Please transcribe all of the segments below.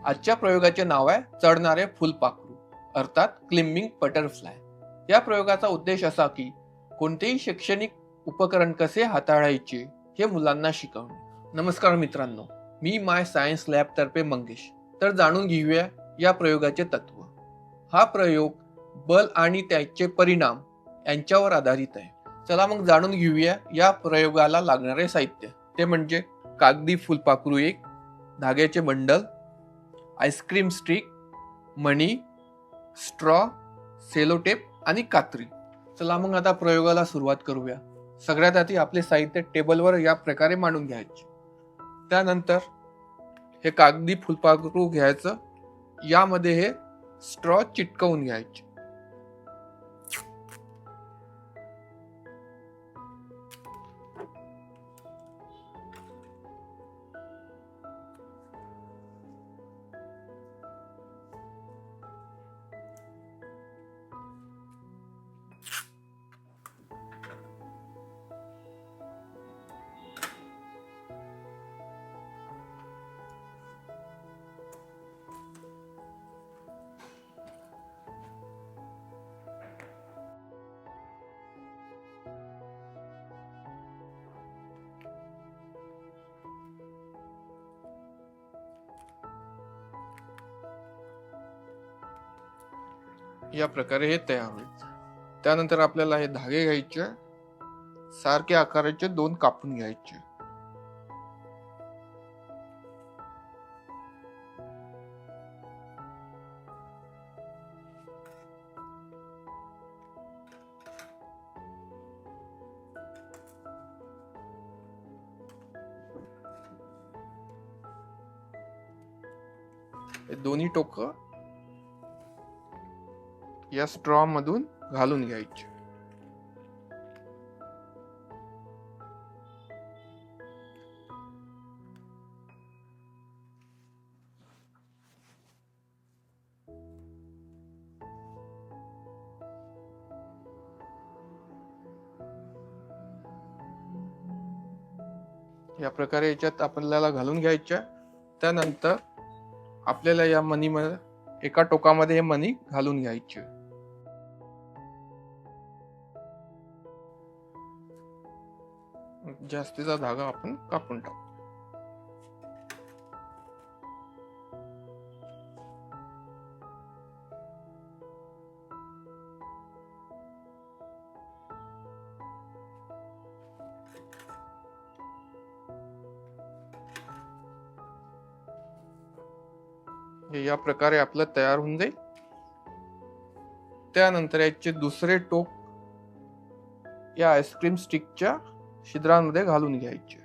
आजच्या प्रयोगाचे नाव आहे चढणारे फुलपाखरू अर्थात क्लिम्बिंग बटरफ्लाय। या प्रयोगाचा उद्देश असा की कोणतेही शैक्षणिक उपकरण कसे हाताळायचे हे मुलांना शिकवणे। नमस्कार मित्रांनो, मी माय सायन्स लॅब तर्फे मंगेश। तर जाणून घेऊया या प्रयोगाचे तत्व। हा प्रयोग बल आणि त्याचे परिणाम यांच्यावर आधारित आहे। चला मग जाणून घेऊया या प्रयोगाला लागणारे साहित्य। ते म्हणजे कागदी फुलपाखरू एक, धाग्याचे बंडल, आईस्क्रीम स्टिक, मणी, स्ट्रॉ, सेलोटेप आणि कात्री। चला मग आता प्रयोगाला सुरुवात करूया। सगळ्यात आधी आपले साहित्य टेबलवर या प्रकारे मांडून घ्यायचे। त्यानंतर हे कागदी फुलपाखरू घ्यायचं, यामध्ये हे स्ट्रॉ चिटकवून घ्यायचे। या प्रकारे हे तयार होईल। त्यानंतर आपल्याला हे धागे घ्यायचे, सारख्या आकाराचे दोन कापून घ्यायचे। हे दोन्ही टोकं या स्ट्रॉ मधून घालून घ्यायचे। या प्रकारे याच्यात आपल्याला घालून घ्यायच्या। त्यानंतर आपल्याला या मणीमध्ये एका टोकामध्ये हे मणी घालून घ्यायचे। जास्तीचा धागा आपण कापून टाकू। या प्रकारे आपलं तयार होऊन जाईल। त्यानंतर याचे दुसरे टोक या आईस्क्रीम स्टिकच्या छिद्रांमध्ये घालून घ्यायचे।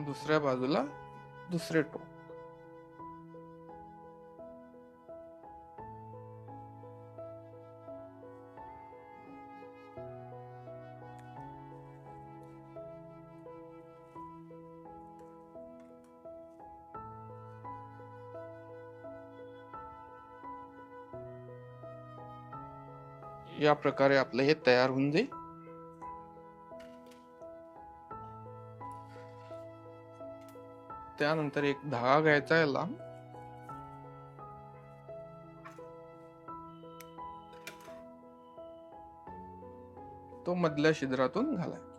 दुसऱ्या बाजूला दुसरे टोक। या प्रकारे आपलं हे तयार होऊन जाईल। त्यानंतर एक धागा घ्यायचा आहे लांब, तो मधल्या छिद्रातून घालायचा।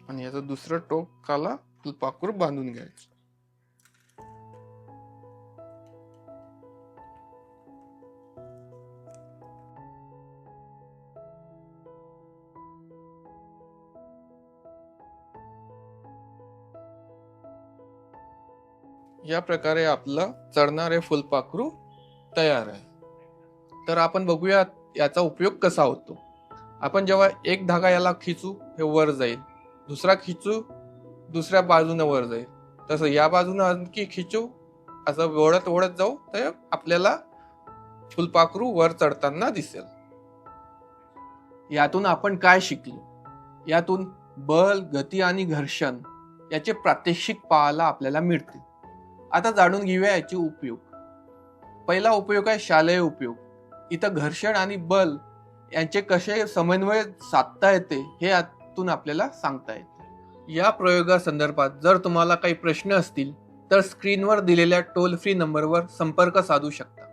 आणि याचं दुसरं टोकाला फुलपाखरू बांधून घ्यायचं। या प्रकारे आपलं चढणारे फुलपाखरू तयार आहे। तर आपण बघूया याचा उपयोग कसा होतो। आपण जेव्हा एक धागा याला खिचू, हे वर जाईल, दुसरा खिचू दुसऱ्या बाजूने वर जाईल, तसं या बाजूने आणखी खिचू, असं ओढत ओढत जाऊ तर आपल्याला फुलपाखरू वर चढताना दिसेल. यातून आपण काय शिकलो? यातून बल, गती आणि घर्षण याचे प्रात्यक्षिक पाहायला आपल्याला मिळते. आता जाणून घेऊया याचे उपयोग. पहिला उपयोग आहे शालेय उपयोग. इथं घर्षण आणि बल यांचे कसे समन्वय साधता येते हे यातून आपल्याला सांगता येते. या प्रयोगासंदर्भात जर तुम्हाला काही प्रश्न असतील तर स्क्रीनवर दिलेल्या टोल फ्री नंबरवर संपर्क साधू शकता.